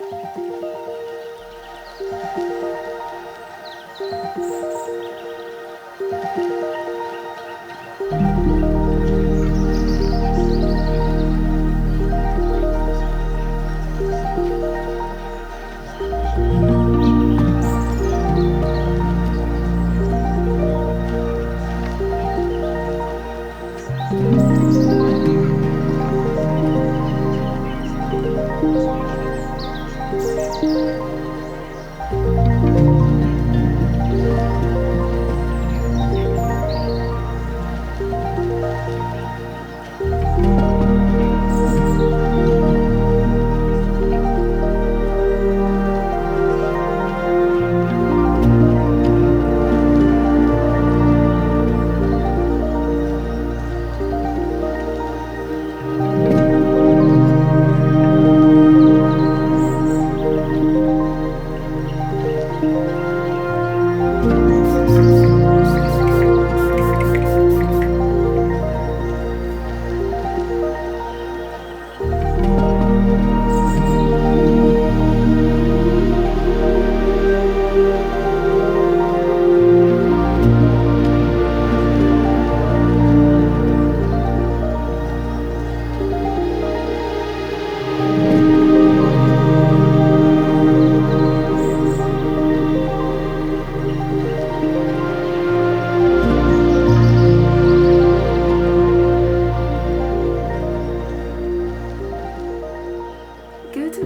Good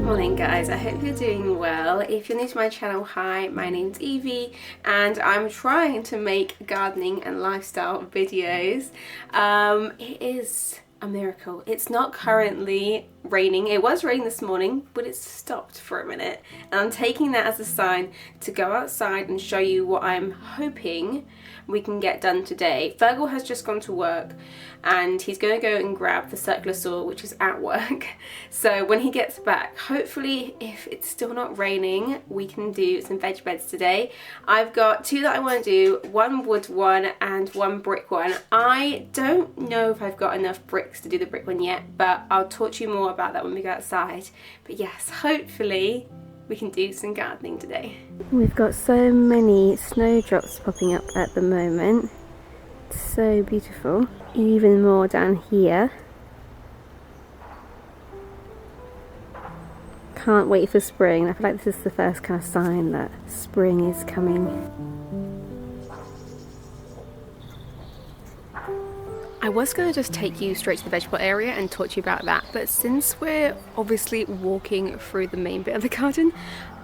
morning guys, I hope you're doing well. If you're new to my channel, hi, my name's Evie and I'm trying to make gardening and lifestyle videos. It is a miracle. It's not currently raining. It was raining this morning, but it's stopped for a minute. And I'm taking that as a sign to go outside and show you what I'm hoping we can get done today. Fergal has just gone to work and he's going to go and grab the circular saw, which is at work. So when he gets back, hopefully if it's still not raining, we can do some veg beds today. I've got two that I want to do, one wood one and one brick one. I don't know if I've got enough bricks to do the brick one yet, but I'll talk to you more about that when we go outside. But yes, hopefully we can do some gardening today. We've got so many snowdrops popping up at the moment. It's so beautiful. Even more down here. Can't wait for spring. I feel like this is the first kind of sign that spring is coming. I was going to just take you straight to the vegetable area and talk to you about that, but since we're obviously walking through the main bit of the garden,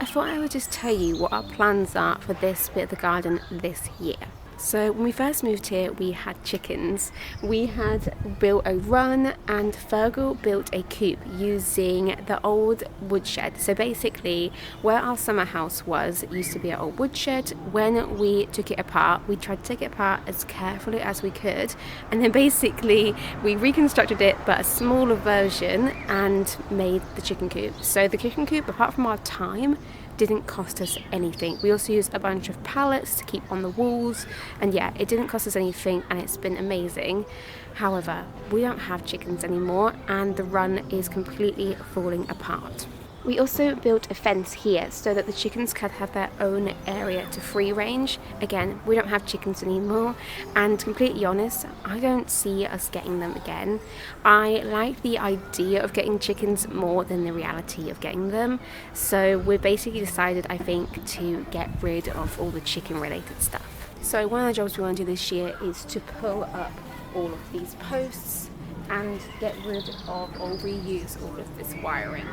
I thought I would just tell you what our plans are for this bit of the garden this year. So when we first moved here, we had chickens. We had built a run and Fergal built a coop using the old woodshed. So basically where our summer house was, it used to be an old woodshed. When we took it apart, we tried to take it apart as carefully as we could. And then basically we reconstructed it, but a smaller version, and made the chicken coop. So the chicken coop, apart from our time, didn't cost us anything. We also used a bunch of pallets to keep on the walls, and yeah, it didn't cost us anything and it's been amazing. However, we don't have chickens anymore and the run is completely falling apart. We also built a fence here so that the chickens could have their own area to free range. Again, we don't have chickens anymore, and to be completely honest, I don't see us getting them again. I like the idea of getting chickens more than the reality of getting them, so we've basically decided, I think, to get rid of all the chicken related stuff. So one of the jobs we want to do this year is to pull up all of these posts and get rid of or reuse all of this wiring.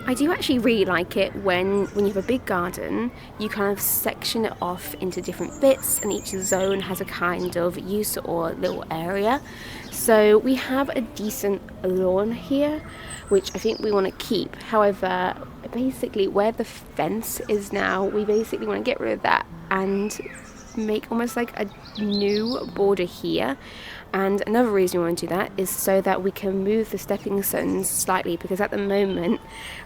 I do actually really like it when you have a big garden, you kind of section it off into different bits and each zone has a kind of use or little area. So we have a decent lawn here, which I think we want to keep. However, basically where the fence is now, we basically want to get rid of that and make almost like a new border here. And another reason we want to do that is so that we can move the stepping stones slightly, because at the moment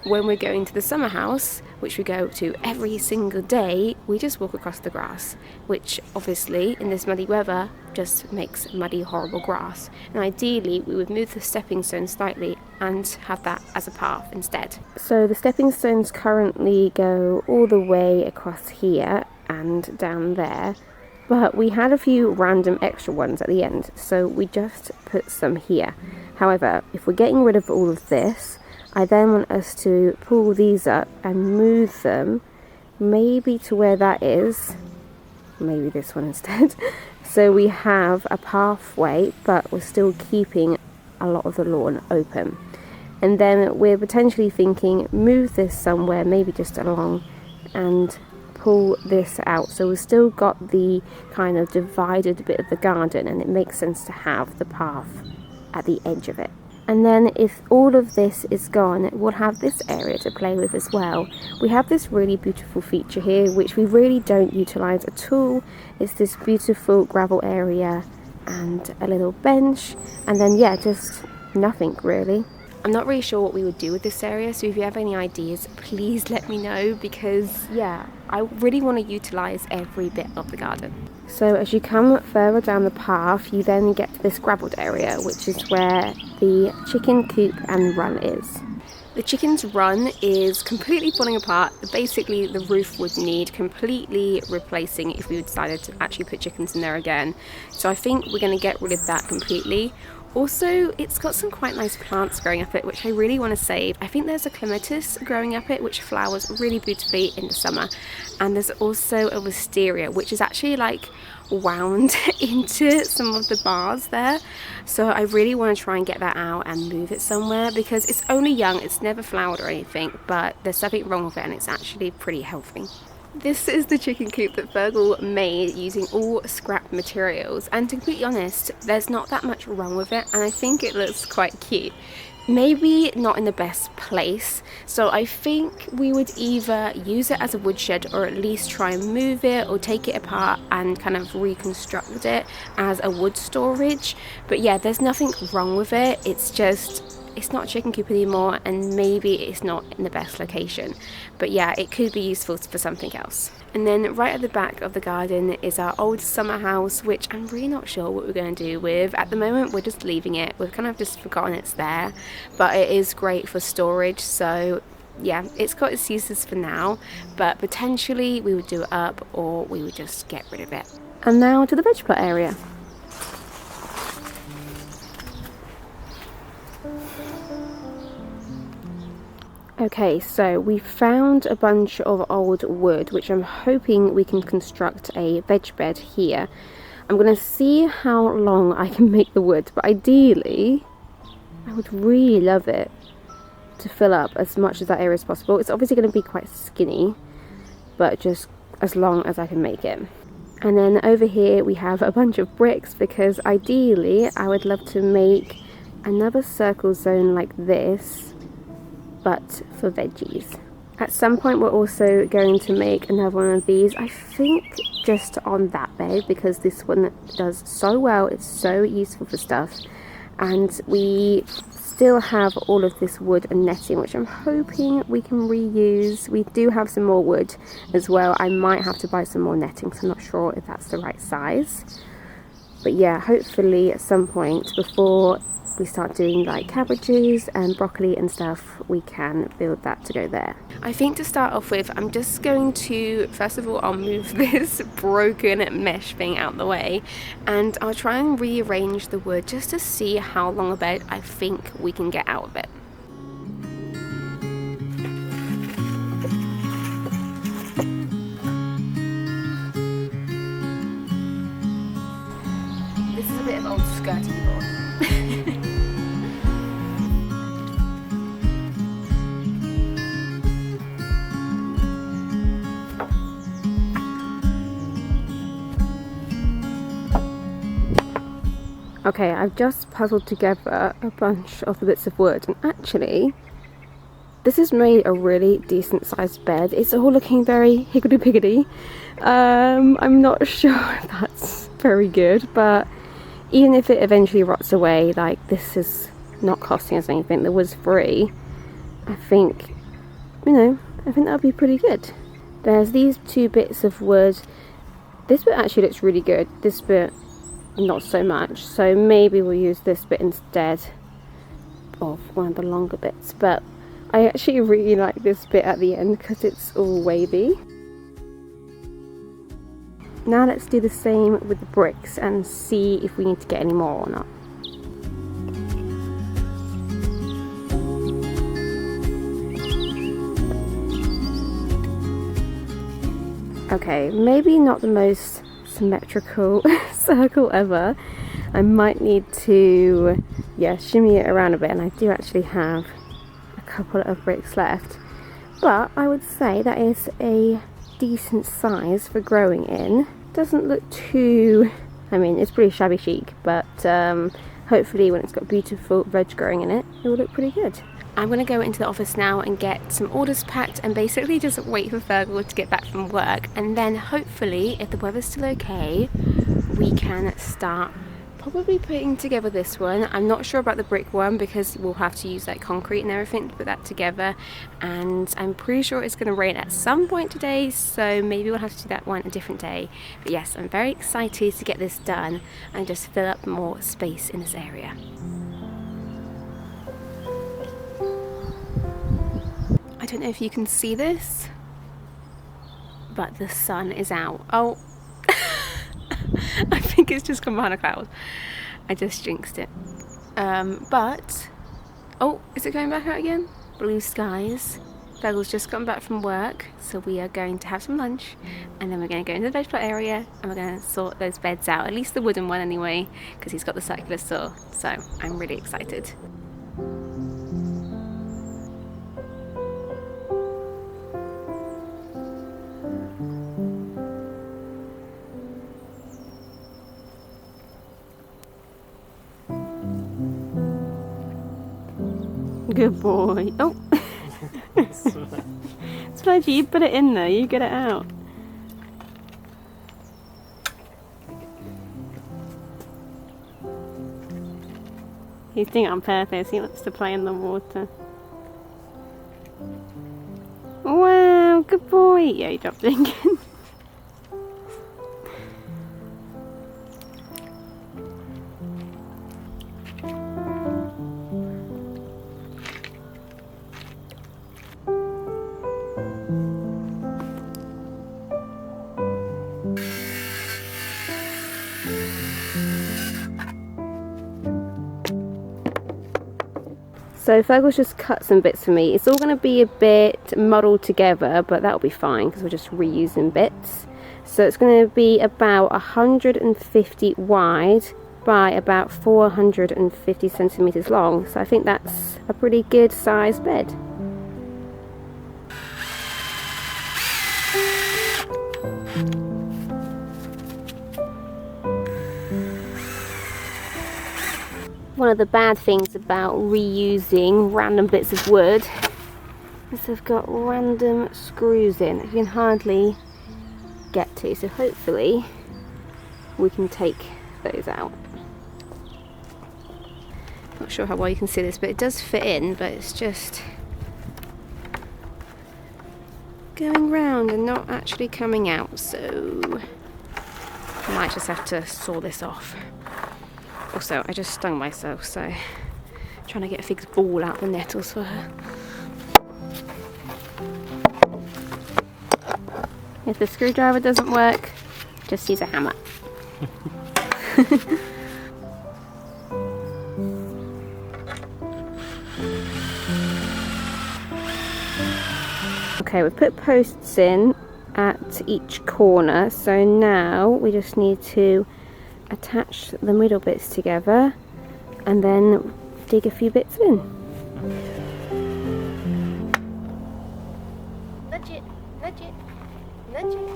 when we're going to the summer house, which we go to every single day, we just walk across the grass, which obviously in this muddy weather just makes muddy, horrible grass. And ideally we would move the stepping stones slightly and have that as a path instead. So the stepping stones currently go all the way across here and down there, but we had a few random extra ones at the end, so we just put some here. However, if we're getting rid of all of this, I then want us to pull these up and move them maybe to where that is, maybe this one instead. So we have a pathway, but we're still keeping a lot of the lawn open. And then we're potentially thinking move this somewhere, maybe just along, and pull this out. So we've still got the kind of divided bit of the garden, and it makes sense to have the path at the edge of it. And then if all of this is gone, we'll have this area to play with as well. We have this really beautiful feature here, which we really don't utilize at all. It's this beautiful gravel area and a little bench, and then yeah, just nothing really. I'm not really sure what we would do with this area, so if you have any ideas, please let me know, because yeah, I really want to utilize every bit of the garden. So as you come further down the path, you then get to this gravelled area, which is where the chicken coop and run is. The chicken's run is completely falling apart. Basically, the roof would need completely replacing if we decided to actually put chickens in there again. So I think we're going to get rid of that completely. Also, it's got some quite nice plants growing up it, which I really want to save. I think there's a clematis growing up it, which flowers really beautifully in the summer. And there's also a wisteria, which is actually like wound into some of the bars there. So I really want to try and get that out and move it somewhere, because it's only young, it's never flowered or anything, but there's something wrong with it and it's actually pretty healthy. This is the chicken coop that Virgil made using all scrap materials, and to be completely honest, there's not that much wrong with it, and I think it looks quite cute. Maybe not in the best place, so I think we would either use it as a woodshed or at least try and move it or take it apart and kind of reconstruct it as a wood storage. But yeah, there's nothing wrong with it, it's just it's not a chicken coop anymore, and maybe it's not in the best location, but yeah, it could be useful for something else. And then right at the back of the garden is our old summer house, which I'm really not sure what we're going to do with. At the moment we're just leaving it, we've kind of just forgotten it's there, but it is great for storage, so yeah, it's got its uses for now, but potentially we would do it up or we would just get rid of it. And now to the veg plot area. Okay, so we found a bunch of old wood, which I'm hoping we can construct a veg bed here. I'm going to see how long I can make the wood, but ideally, I would really love it to fill up as much of that area as possible. It's obviously going to be quite skinny, but just as long as I can make it. And then over here we have a bunch of bricks, because ideally I would love to make another circle zone like this, but for veggies. At some point we're also going to make another one of these, I think just on that bed, because this one does so well, it's so useful for stuff, and we still have all of this wood and netting, which I'm hoping we can reuse. We do have some more wood as well. I might have to buy some more netting, so I'm not sure if that's the right size, but yeah, hopefully at some point before we start doing like cabbages and broccoli and stuff, we can build that to go there. I think to start off with, I'm just going to, first of all, I'll move this broken mesh thing out the way, and I'll try and rearrange the wood just to see how long a bed I think we can get out of it. This is a bit of old skirting board. Okay, I've just puzzled together a bunch of the bits of wood, and actually this has made a really decent sized bed. It's all looking very higgledy-piggledy. I'm not sure if that's very good, but even if it eventually rots away, like, this is not costing us anything, the wood's free, I think, you know, I think that would be pretty good. There's these two bits of wood. This bit actually looks really good, this bit not so much, so maybe we'll use this bit instead. of one of the longer bits, but I actually really like this bit at the end because it's all wavy. Now let's do the same with the bricks and see if we need to get any more or not. Okay, maybe not the most symmetrical circle ever. I might need to, shimmy it around a bit, and I do actually have a couple of bricks left. But I would say that is a decent size for growing in. Doesn't look too, I mean, it's pretty shabby chic, but hopefully when it's got beautiful veg growing in it, it will look pretty good. I'm going to go into the office now and get some orders packed and basically just wait for Fergal to get back from work, and then hopefully, if the weather's still okay, we can start probably putting together this one. I'm not sure about the brick one because we'll have to use like concrete and everything to put that together, and I'm pretty sure it's going to rain at some point today, so maybe we'll have to do that one a different day. But yes, I'm very excited to get this done and just fill up more space in this area. I don't know if you can see this, but the sun is out. Oh, I think it's just come behind a cloud. I just jinxed it. But, oh, is it going back out again? Blue skies. Fergal's just gotten back from work, so we are going to have some lunch, and then we're going to go into the vegetable area, and we're going to sort those beds out, at least the wooden one anyway, because he's got the circular saw, so I'm really excited. Good boy. Oh, Splodgy, you put it in there, you get it out. He's doing it on purpose, he wants to play in the water. Wow, good boy. Yeah, he dropped it again. So Fergal's just cut some bits for me. It's all going to be a bit muddled together, but that'll be fine because we're just reusing bits. So it's going to be about 150 wide by about 450 centimeters long. So I think that's a pretty good sized bed. One of the bad things about reusing random bits of wood is they've got random screws in that you can hardly get to, so hopefully we can take those out. Not sure how well you can see this, but it does fit in, but it's just going round and not actually coming out, so I might just have to saw this off. Also, I just stung myself, so I'm trying to get a fig's ball out the nettles for her. If the screwdriver doesn't work, just use a hammer. Okay, we've put posts in at each corner, so now we just need to attach the middle bits together and then dig a few bits in. Nudge it, nudge it, nudge it.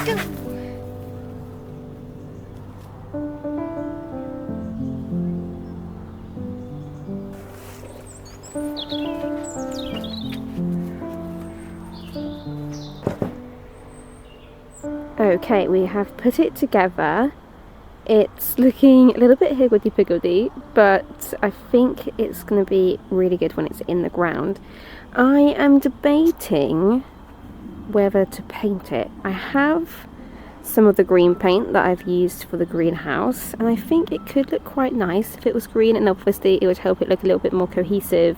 Go! Okay, we have put it together. It's looking a little bit higgledy-piggledy, but I think it's going to be really good when it's in the ground. I am debating whether to paint it. I have some of the green paint that I've used for the greenhouse, and I think it could look quite nice if it was green, and obviously it would help it look a little bit more cohesive.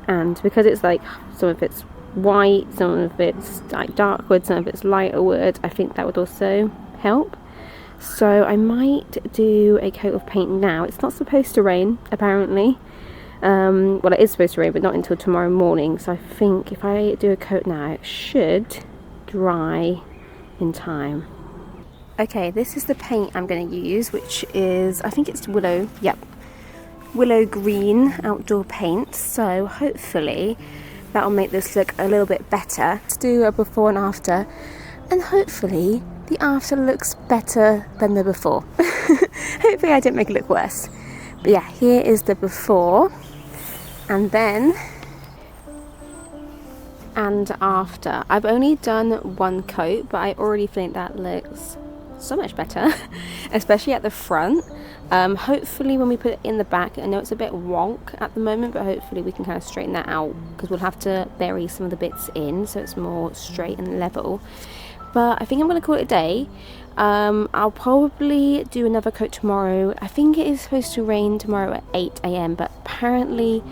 And because it's like some of it's white, some of it's like dark wood, some of it's lighter wood, I think that would also help. So I might do a coat of paint now. It's not supposed to rain apparently. Well, it is supposed to rain, but not until tomorrow morning, so I think if I do a coat now it should dry in time. Okay, this is the paint I'm going to use, which is, I think it's willow, yep, willow green outdoor paint. So hopefully that'll make this look a little bit better. Let's do a before and after, and hopefully the after looks better than the before. Hopefully I didn't make it look worse. But yeah, here is the before and then and after. I've only done one coat, but I already think that looks so much better, especially at the front. Hopefully when we put it in the back, I know it's a bit wonk at the moment, but hopefully we can kind of straighten that out, because we'll have to bury some of the bits in so it's more straight and level. But I think I'm going to call it a day. I'll probably do another coat tomorrow. I think it is supposed to rain tomorrow at 8 AM, but apparently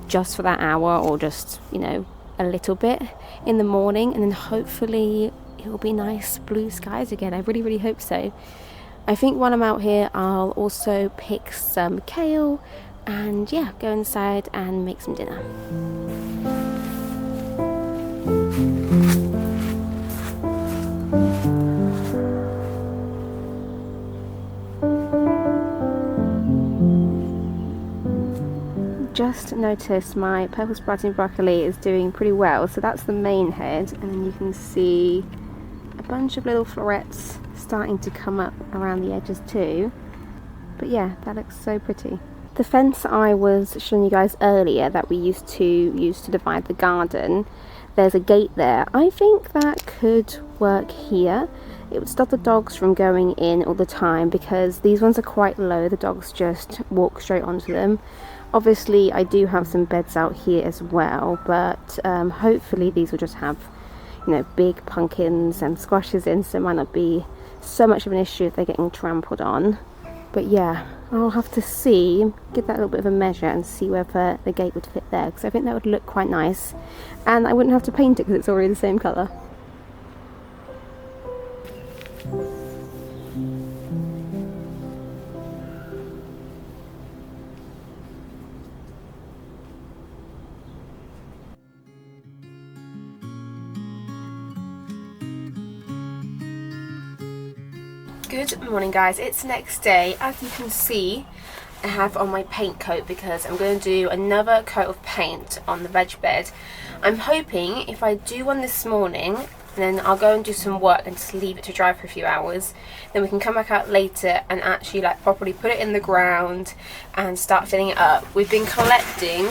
just for that hour, or just, you know, a little bit in the morning, and then hopefully it will be nice blue skies again. I really hope so. I think while I'm out here I'll also pick some kale and yeah, go inside and make some dinner. Just noticed my purple sprouting broccoli is doing pretty well. So that's the main head, and then you can see a bunch of little florets starting to come up around the edges too. But yeah, that looks so pretty. The fence I was showing you guys earlier that we used to divide the garden, there's a gate there. I think that could work here. It would stop the dogs from going in all the time, because these ones are quite low. The dogs just walk straight onto them. Obviously I do have some beds out here as well, but hopefully these will just have, you know, big pumpkins and squashes in, so it might not be so much of an issue if they're getting trampled on. But yeah, I'll have to see, give that a little bit of a measure and see whether the gate would fit there, because I think that would look quite nice, and I wouldn't have to paint it because it's already the same colour. Good morning guys, it's the next day. As you can see, I have on my paint coat because I'm going to do another coat of paint on the veg bed. I'm hoping if I do one this morning, then I'll go and do some work and just leave it to dry for a few hours, then we can come back out later and actually like properly put it in the ground and start filling it up. We've been collecting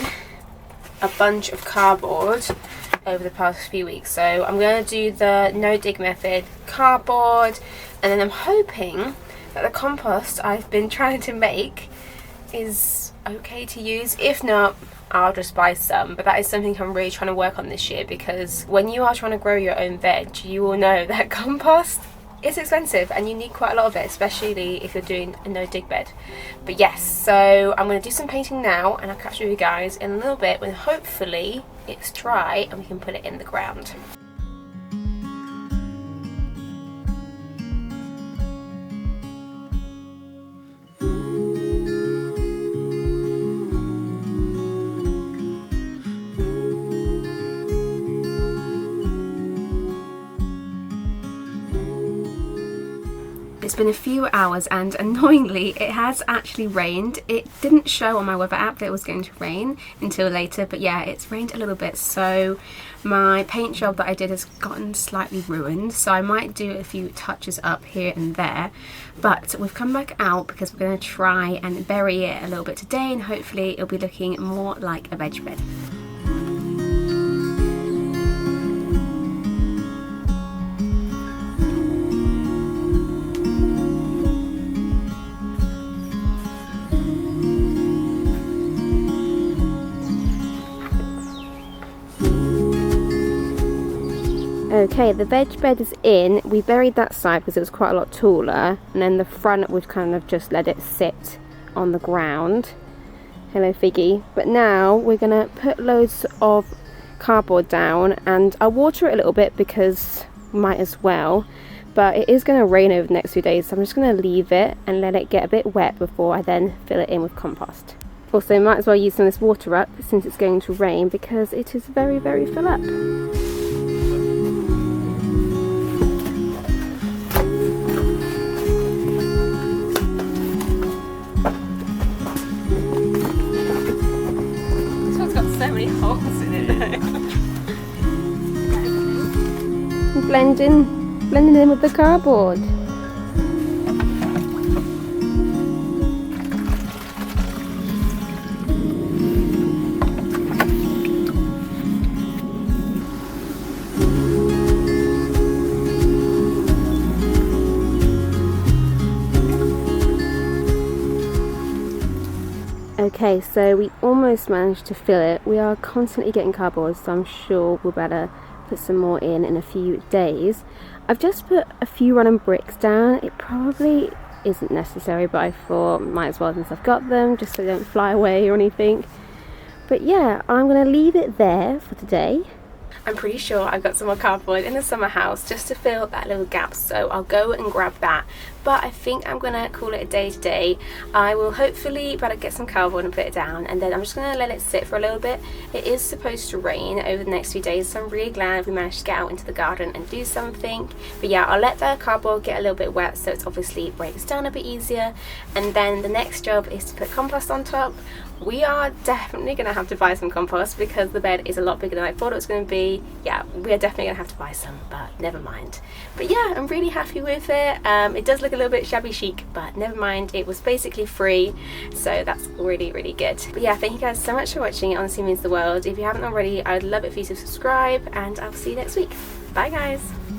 a bunch of cardboard over the past few weeks, so I'm going to do the no dig method cardboard, and then I'm hoping that the compost I've been trying to make is okay to use. If not, I'll just buy some, but that is something I'm really trying to work on this year, because when you are trying to grow your own veg, you will know that compost is expensive and you need quite a lot of it, especially if you're doing a no dig bed. But yes, so I'm going to do some painting now, and I'll catch you guys in a little bit when hopefully it's dry and we can put it in the ground. It's been a few hours and annoyingly it has actually rained. It didn't show on my weather app that it was going to rain until later, but yeah, it's rained a little bit, so my paint job that I did has gotten slightly ruined, so I might do a few touches up here and there. But we've come back out because we're going to try and bury it a little bit today, and hopefully it'll be looking more like a veg bed. Okay, the veg bed is in. We buried that side because it was quite a lot taller, and then the front we've kind of just let it sit on the ground. Hello Figgy. But now we're gonna put loads of cardboard down, and I'll water it a little bit because might as well, but it is going to rain over the next few days, so I'm just going to leave it and let it get a bit wet before I then fill it in with compost. Also, might as well use some of this water up since it's going to rain because it is very, very full up. This one's got so many holes in it. Blending in with the cardboard. Okay, so we almost managed to fill it. We are constantly getting cardboard, so I'm sure we'll better put some more in a few days. I've just put a few random bricks down. It probably isn't necessary, but I thought might as well since I've got them, just so they don't fly away or anything. But yeah, I'm going to leave it there for today. I'm pretty sure I've got some more cardboard in the summer house just to fill that little gap, so I'll go and grab that. But I think I'm gonna call it a day today. I will hopefully better get some cardboard and put it down, and then I'm just gonna let it sit for a little bit. It is supposed to rain over the next few days, so I'm really glad we managed to get out into the garden and do something. But yeah, I'll let the cardboard get a little bit wet so it's obviously breaks down a bit easier, and then the next job is to put compost on top. We are definitely going to have to buy some compost because the bed is a lot bigger than I thought it was going to be. Yeah, we are definitely going to have to buy some, but never mind. But yeah, I'm really happy with it. It does look a little bit shabby chic, but never mind. It was basically free, so that's really, really good. But yeah, thank you guys so much for watching. It honestly means the world. If you haven't already, I would love it for you to subscribe, and I'll see you next week. Bye guys.